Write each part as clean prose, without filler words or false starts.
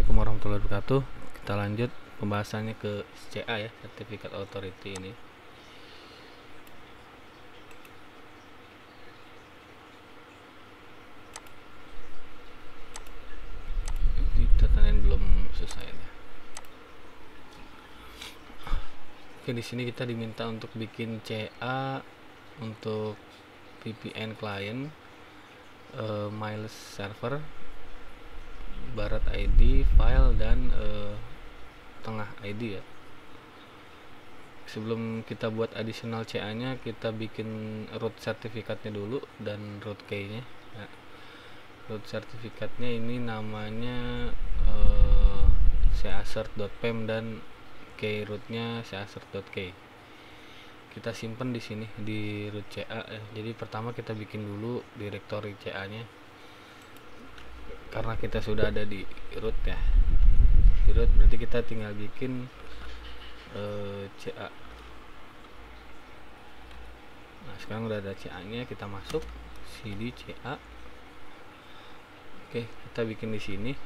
Assalamualaikum warahmatullahi wabarakatuh. Kita lanjut pembahasannya ke CA ya, Certificate Authority ini. Kita tandain belum selesai ya. Oke, di sini kita diminta untuk bikin CA untuk VPN client, Miles server, barat ID, file, dan tengah ID ya. Sebelum kita buat additional CA nya, kita bikin root sertifikatnya dulu dan root key nya ya. Root sertifikatnya ini namanya cassert.pem dan key rootnya cassert.key. Kita simpan di sini di root CA ya. Jadi pertama kita bikin dulu directory CA nya karena kita sudah ada di root ya. Di root berarti kita tinggal bikin CA. Nah, sekarang udah ada CA nya, kita masuk cd CA. Oke, kita bikin di sini.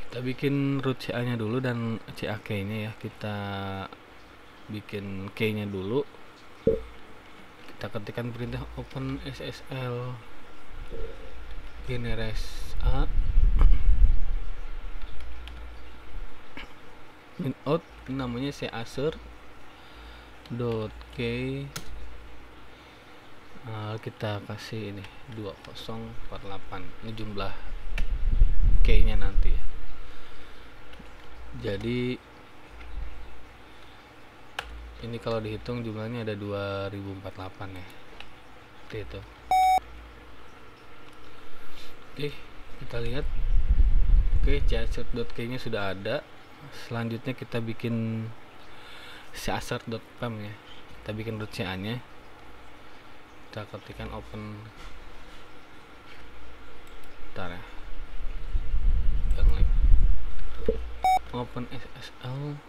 Kita bikin root CA nya dulu dan CA key nya ya. Kita bikin key nya dulu. Kita ketikkan perintah open SSL generate a min out, namanya cassert.key. Kita kasih ini 2048, ini jumlah key nya nanti ya. Jadi ini kalau dihitung jumlahnya ada 2048 ya, seperti itu. Oke, kita lihat. Oke, cassert.key nya sudah ada. Selanjutnya kita bikin cassert.pem ya. Kita bikin root CA nya. Kita ketikkan open, bentar ya, open SSL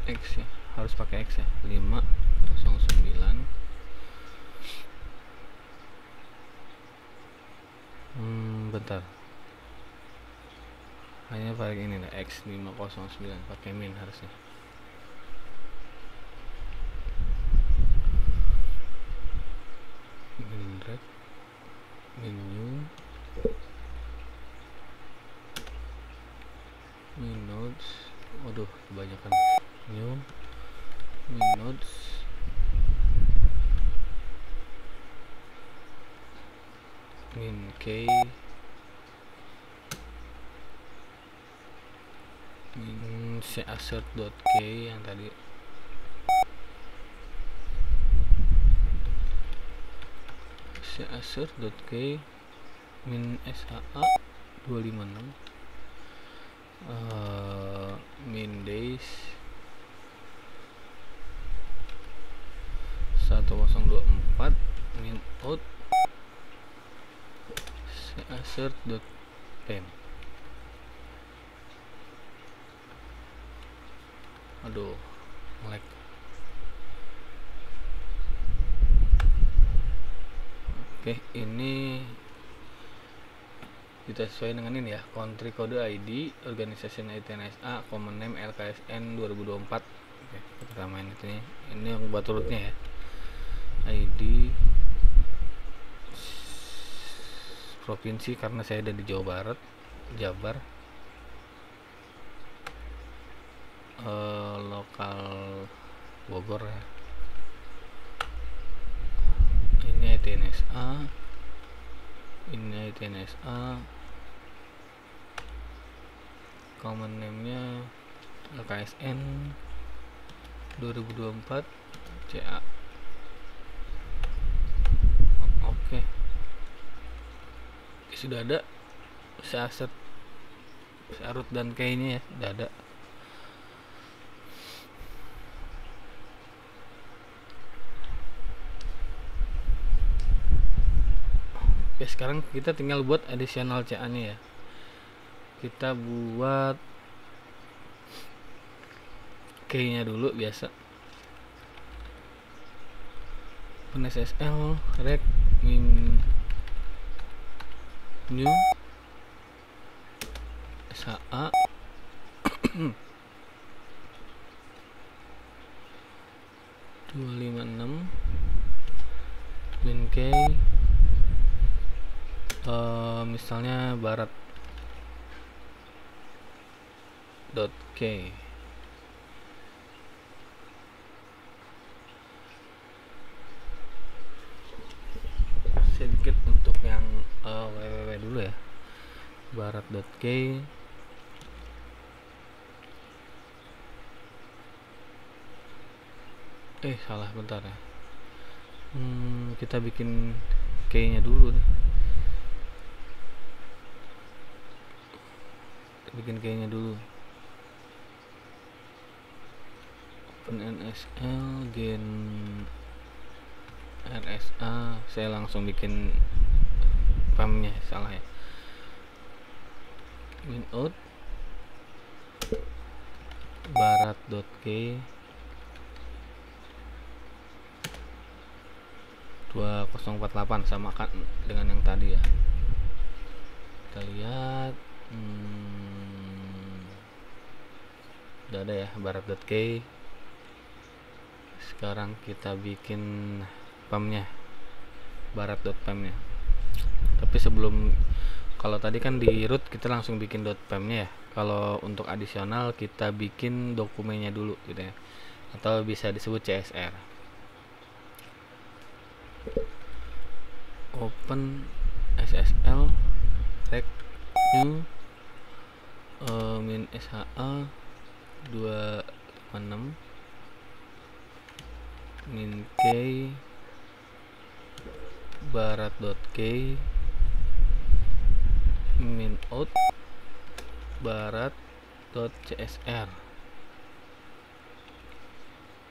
X ya, harus pakai X ya, 509. Bentar, hanya pakai ini lah, X509, pakai min harusnya. Minret, menu, minodes, waduh kebanyakan. New minodes, min key, min cassert.key yang tadi. cassert.key min SAA 256, min days 1024, min out cassert.pem. Aduh, lag. Oke, ini kita sesuai dengan ini ya, country code ID, organization ITNSA, common name LKSN 2024. Oke, kita samain ini yang buat rootnya ya. ID provinsi karena saya ada di Jawa Barat, Jabar. Lokal Bogor ya. Ini ITNSA, ini ITNSA, common name nya LKSN 2024 CA. Oke, sudah ada cassert, root dan key nya ya, sudah ada. Oke, sekarang kita tinggal buat additional CA nya ya. Kita buat key-nya dulu biasa. Open SSL rec min new SHA 256 min key misalnya barat .k. sedikit untuk yang www dulu ya, barat.k. Salah, bentar ya. Kita bikin key-nya dulu nih. Bikin key-nya dulu. Open NSL gen RSA. Saya langsung bikin PAM-nya, salah ya. Winout barat.k 2048, sama kan dengan yang tadi ya. Kita lihat udah ada ya barat.k. Sekarang kita bikin PAM-nya, barat.pam-nya. Tapi sebelum, kalau tadi kan di root kita langsung bikin .pam-nya ya. Kalau untuk adisional kita bikin dokumennya dulu gitu ya, atau bisa disebut CSR. Open SSL rec new min SHA 256 min key barat.k min out barat.csr.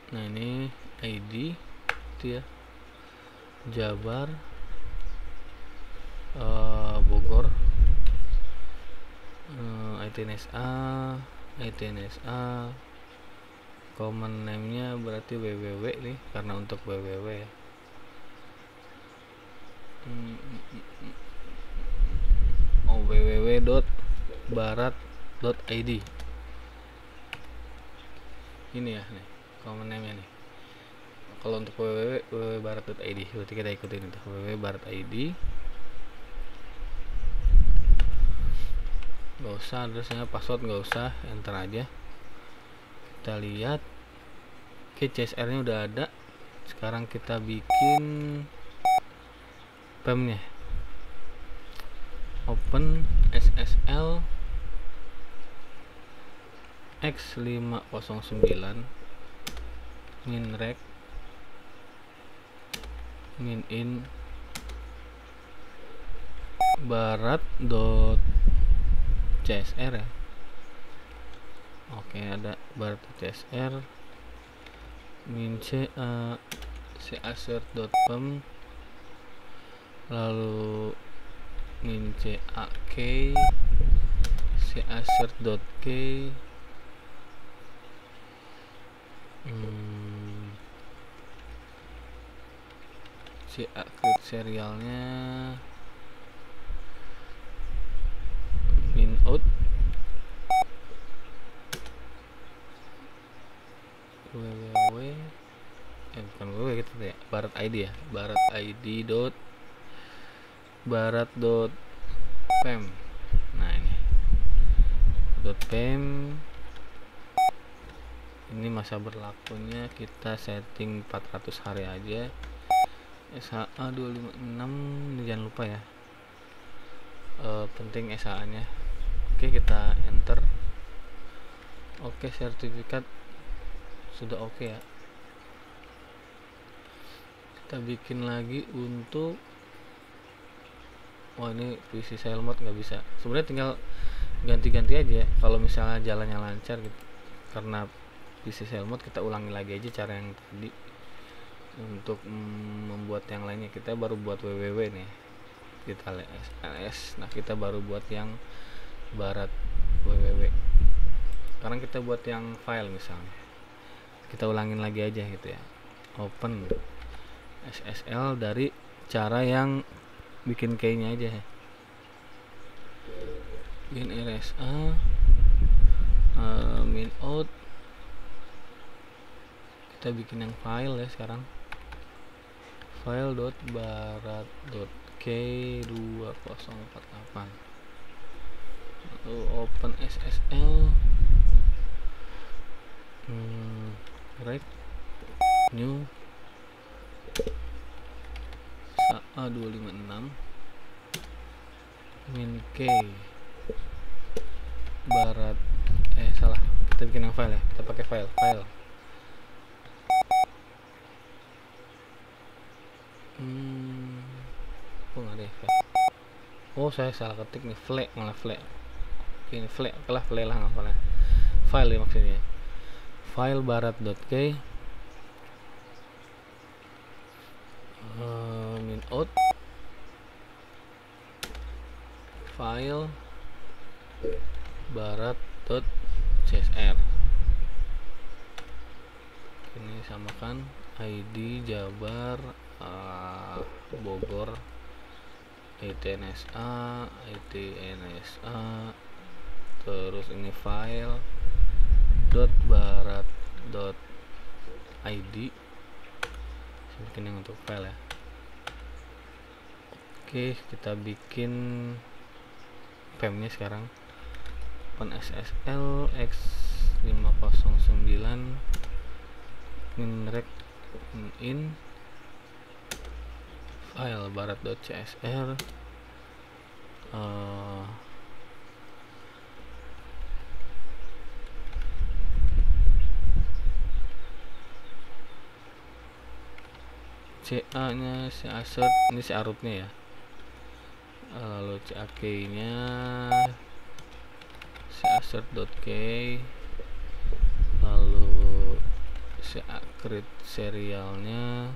Nah ini ID itu ya, Jabar Bogor, ITNSA common name-nya berarti www nih, karena untuk www ya. www.barat.id ini ya nih common name-nya nih. Kalau untuk www.barat.id berarti kita ikutin itu www.barat.id. Gak usah addressnya, password gak usah, enter aja. Kita lihat oke, CSR nya udah ada. Sekarang kita bikin PAM nya. Open SSL x509 min rec min in barat.csr ya. Oke, ada barat.csr min cassert.pem, lalu min cak cassert.k cak serialnya min out bukan www gitu ya, barat ID ya, barat ID barat.pem. Nah ini .pem, ini masa berlakunya kita setting 400 hari aja. SHA 256 ini jangan lupa ya, penting SHA nya. Oke, kita enter. Oke, sertifikat sudah oke ya. Kita bikin lagi untuk ini PC Cell Mode nggak bisa. Sebenarnya tinggal ganti-ganti aja kalau misalnya jalannya lancar gitu. Karena PC Cell Mode kita ulangi lagi aja cara yang tadi. Untuk membuat yang lainnya kita baru buat www nih, kita ls. Nah kita baru buat yang barat www. Sekarang kita buat yang file misalnya kita ulangin lagi aja gitu ya. Open SSL dari cara yang bikin key-nya aja ya. Min RSA min out, kita bikin yang file ya sekarang, file.barat.k2048, lalu open SSL, right new SA256 min k barat, salah, kita bikin yang file ya, kita pakai file kok nggak ada file. Oh, saya salah ketik nih, malah file ini, file lah ngapalnya, file ya maksudnya, file barat.k min out file barat.csr. Ini samakan ID Jabar, Bogor, ITNSA, terus ini file .barat.id, bikin yang untuk file ya. Oke, kita bikin PEM-nya sekarang. Open SSL x509 minrec in file barat.csr, CA nya si assert, ini si arutnya ya, lalu CAK nya si assert.k, lalu si create serialnya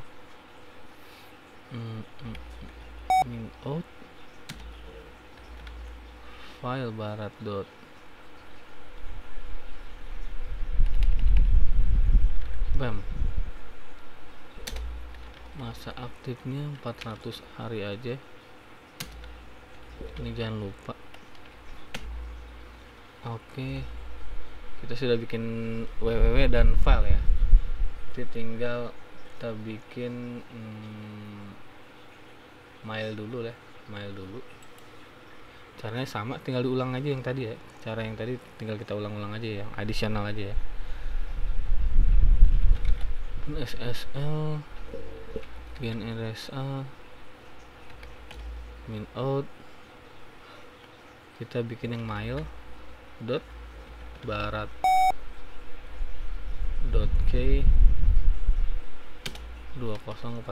min out file barat. Bam, masa aktifnya 400 hari aja, ini jangan lupa. Oke, kita sudah bikin www dan file ya, jadi tinggal kita bikin mail dulu. Caranya sama, tinggal diulang aja yang tadi ya, cara yang tadi tinggal kita ulang-ulang aja, yang additional aja ya. SSL gen RSA min out, kita bikin yang mail dot barat dot k 2048.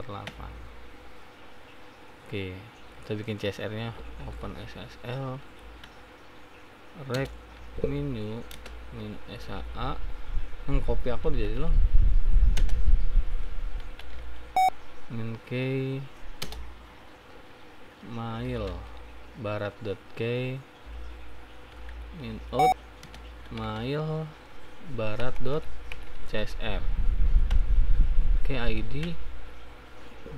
Oke, kita bikin CSR nya, open SSL rec menu min SAA, copy aku jadi loh, min k mail barat.k min out mail barat.csr. Oke, ID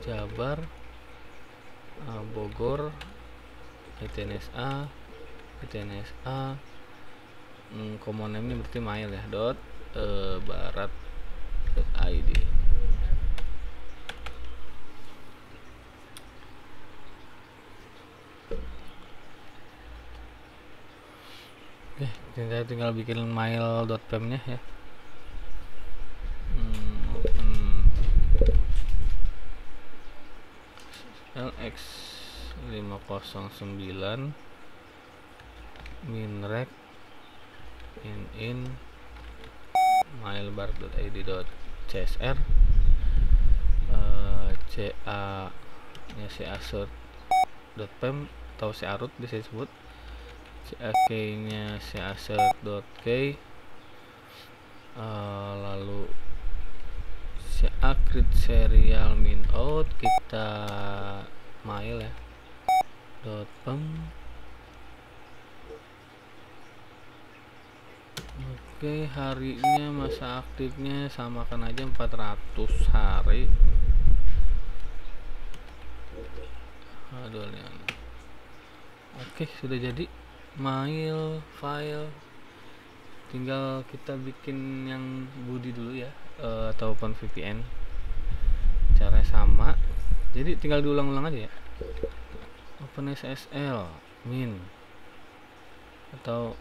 Jabar, Bogor, ITNSA, common name nya berarti mail ya, barat.id. Kita tinggal bikin mail.pem nya ya. LX509 minrec in mail barat.id.csr, CA nya si assert.pem atau si arut bisa disebut, CAK nya si assert.k, lalu si create serial min out, kita mail ya .pem. Oke, harinya masa aktifnya samakan aja 400 hari. Aduh, oke, sudah jadi mail file. Tinggal kita bikin yang Budi dulu ya, atau OpenVPN. Caranya sama, jadi tinggal diulang-ulang aja ya. OpenSSL min atau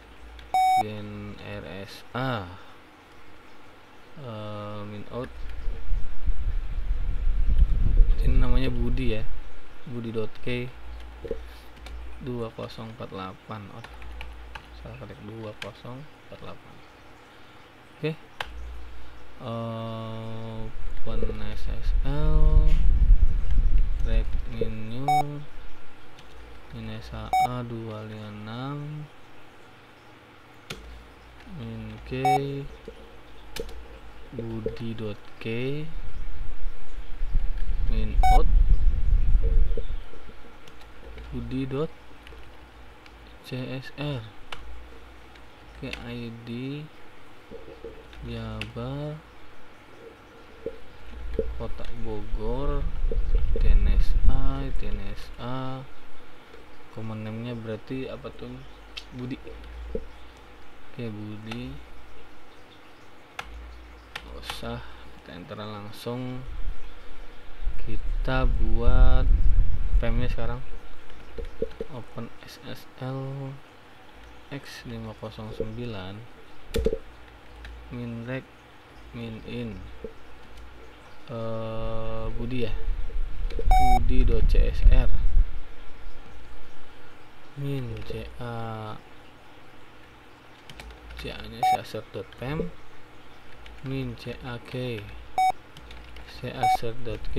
gen RSA min out. Ini namanya Budi ya, budi.k 2048. Salah ketik 2048. Oke. OpenSSL rec menu minesa a 256 min k budi.k min out budi.csr. Oke, ID Jabar, Kota Bogor, TNSA, common name-nya berarti apa tuh? Budi. Oke, Budi. Nggak usah, kita enter langsung. Kita buat PEM-nya sekarang. OpenSSL x509 min rec min in Budi ya, budi.csr min ca nya cassert.pem min cak cassert.k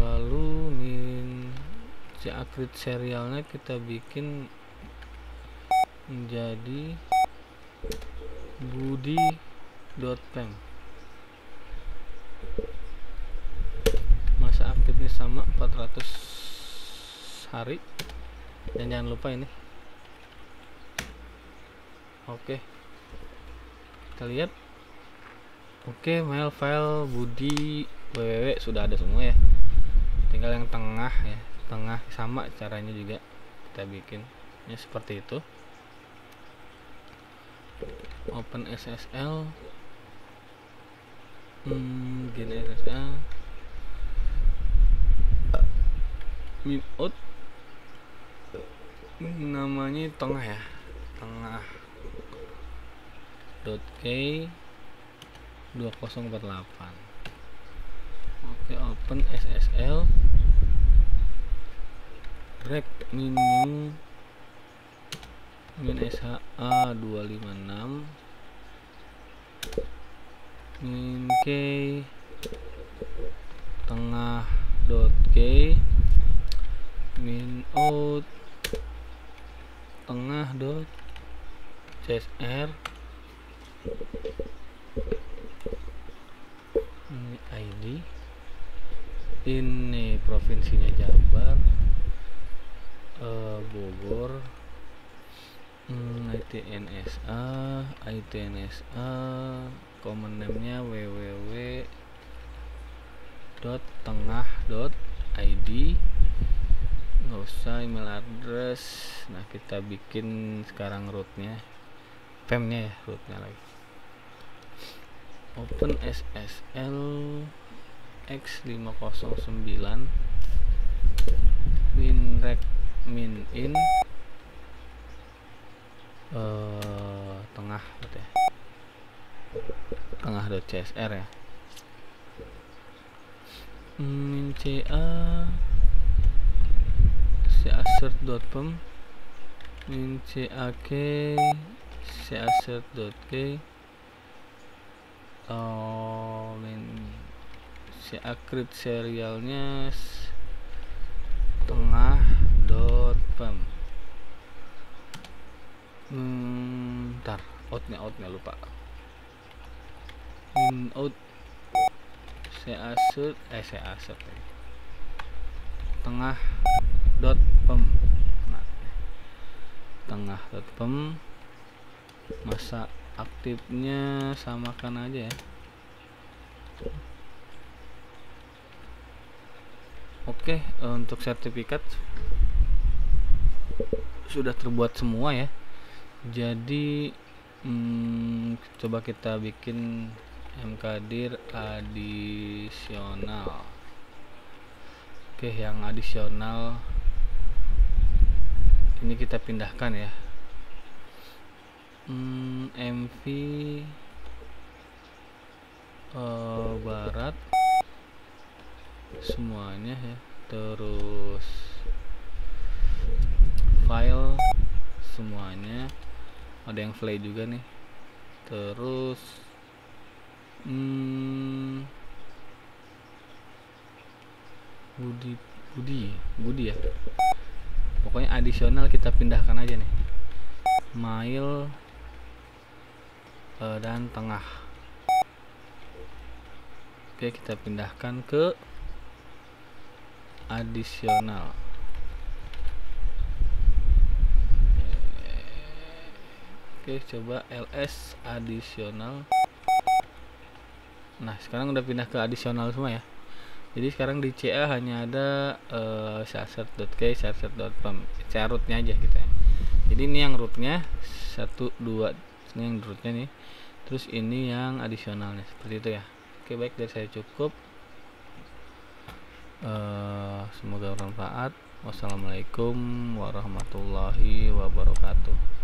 lalu min cakrit serialnya kita bikin menjadi budi.pem. Masa aktifnya sama 400 hari, dan jangan lupa ini. Oke, kita lihat. Oke, mail file Budi www sudah ada semua ya, tinggal yang tengah ya, tengah sama caranya juga kita bikin ya, seperti itu. OpenSSL gen RSA min out, namanya tengah ya, tengah .k 2048. Oke, OpenSSL rec menu min sha 256 min k tengah .k min out tengah .csr. Ini ID, ini provinsinya Jabar, Bogor, ITNSA, common name-nya www.tengah.id, nggak usah email address. Nah, kita bikin sekarang rootnya, PEM-nya ya, rootnya lagi. OpenSSL x509 min rec min in tengah gitu ya, tengah.csr ya, min ca cassert.pem min cak cassert.k min cakrit serialnya tengah.pem. Ntar outnya lupa, min out cassert tengah.pem. Nah, tengah.pem Masa aktifnya samakan aja ya. Oke, untuk sertifikat sudah terbuat semua ya. Jadi coba kita bikin mkdir adisional. Oke, yang adisional ini kita pindahkan ya. MV barat semuanya ya, terus file semuanya, ada yang play juga nih, terus Budi ya, pokoknya adisional kita pindahkan aja nih, mail dan tengah. Oke, kita pindahkan ke adisional. Oke, coba ls adisional. Nah, sekarang udah pindah ke adisional semua ya. Jadi sekarang di CA hanya ada sharset.k, sharset.pem, CA rootnya aja gitu ya. Jadi ini yang rootnya 1, 2, ini yang rootnya nih, terus ini yang adisionalnya, seperti itu ya. Oke, baik, dari saya cukup. Semoga bermanfaat. Wassalamualaikum warahmatullahi wabarakatuh.